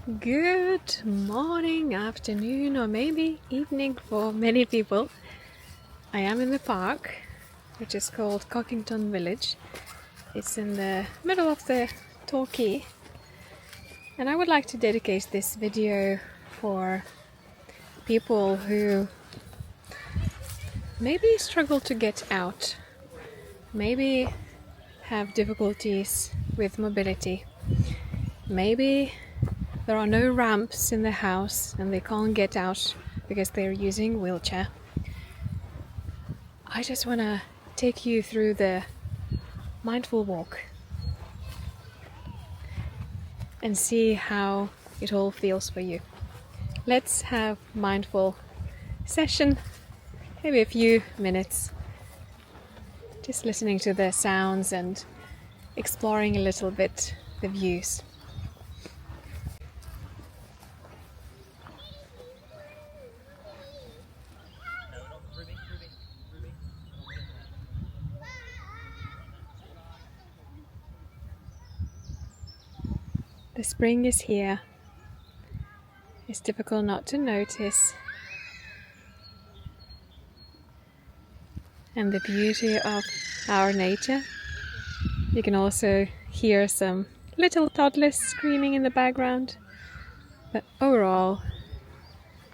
Good morning, afternoon, or maybe evening for many people. I am in the park, which is called Cockington Village. It's in the middle of the Torquay, and I would like to dedicate this video for people who maybe struggle to get out, maybe have difficulties with mobility, maybe there are no ramps in the house and they can't get out because they're using wheelchair. I just want to take you through the mindful walk and see how it all feels for you. Let's have mindful session, maybe a few minutes, just listening to the sounds and exploring a little bit the views. The spring is here. It's difficult not to notice. And the beauty of our nature. You can also hear some little toddlers screaming in the background. But overall,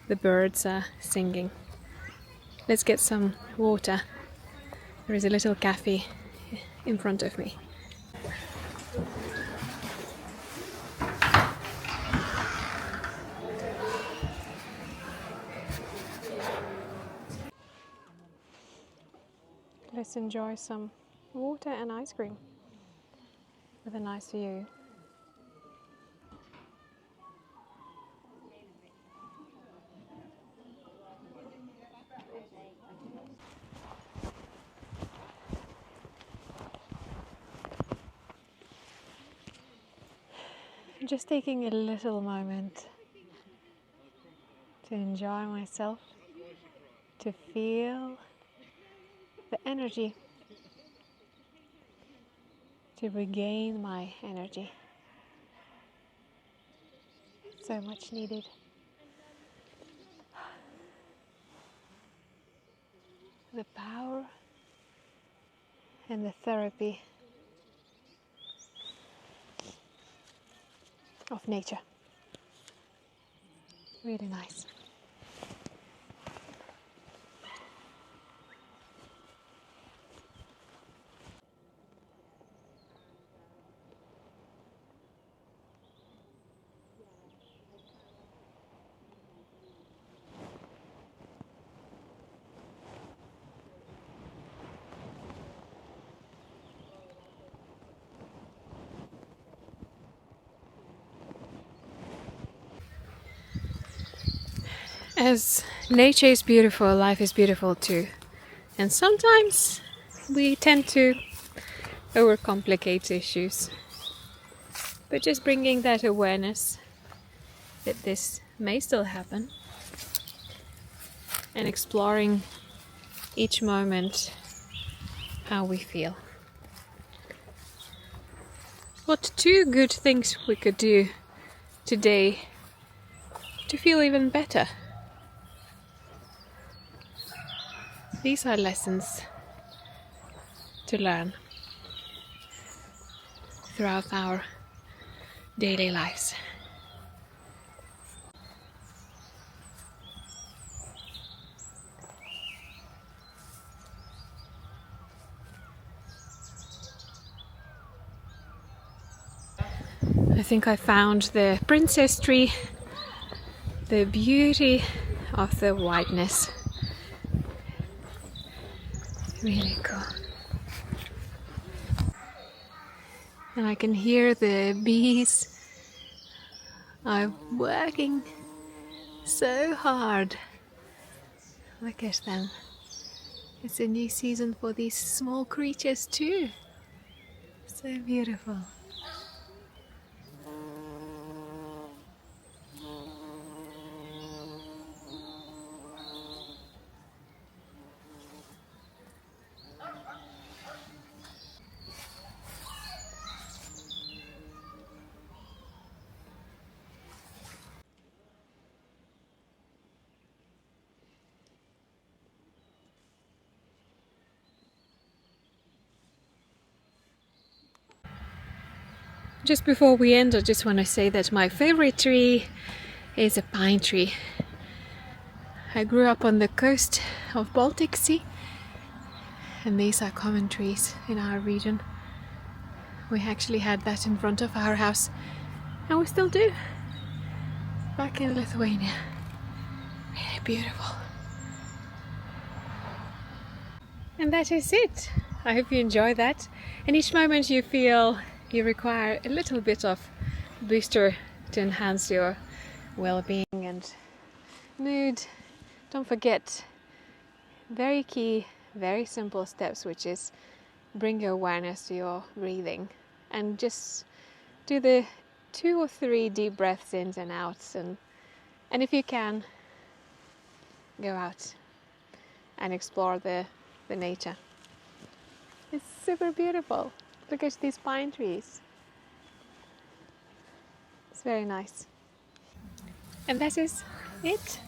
the birds are singing. Let's get some water. There is a little cafe in front of me. Let's enjoy some water and ice cream with a nice view. Just taking a little moment to enjoy myself, to feel the energy, to regain my energy. So much needed. The power and the therapy of nature. Really nice. As nature is beautiful, life is beautiful too. And sometimes we tend to overcomplicate issues. But just bringing that awareness that this may still happen and exploring each moment how we feel. What two good things we could do today to feel even better? These are lessons to learn throughout our daily lives. I think I found the princess tree, the beauty of the whiteness. Really cool. And I can hear the bees are working so hard. Look at them. It's a new season for these small creatures too. So beautiful. Just before we end, I just want to say that my favorite tree is a pine tree. I grew up on the coast of Baltic Sea, and these are common trees in our region. We actually had that in front of our house, and we still do, back in Lithuania. Really beautiful. And that is it. I hope you enjoy that. And each moment you feel you require a little bit of booster to enhance your well-being and mood, don't forget very key, very simple steps, which is bring your awareness to your breathing and just do the 2 or 3 deep breaths in and out, and if you can, go out and explore the nature. It's super beautiful. Look at these pine trees. It's very nice. And that is it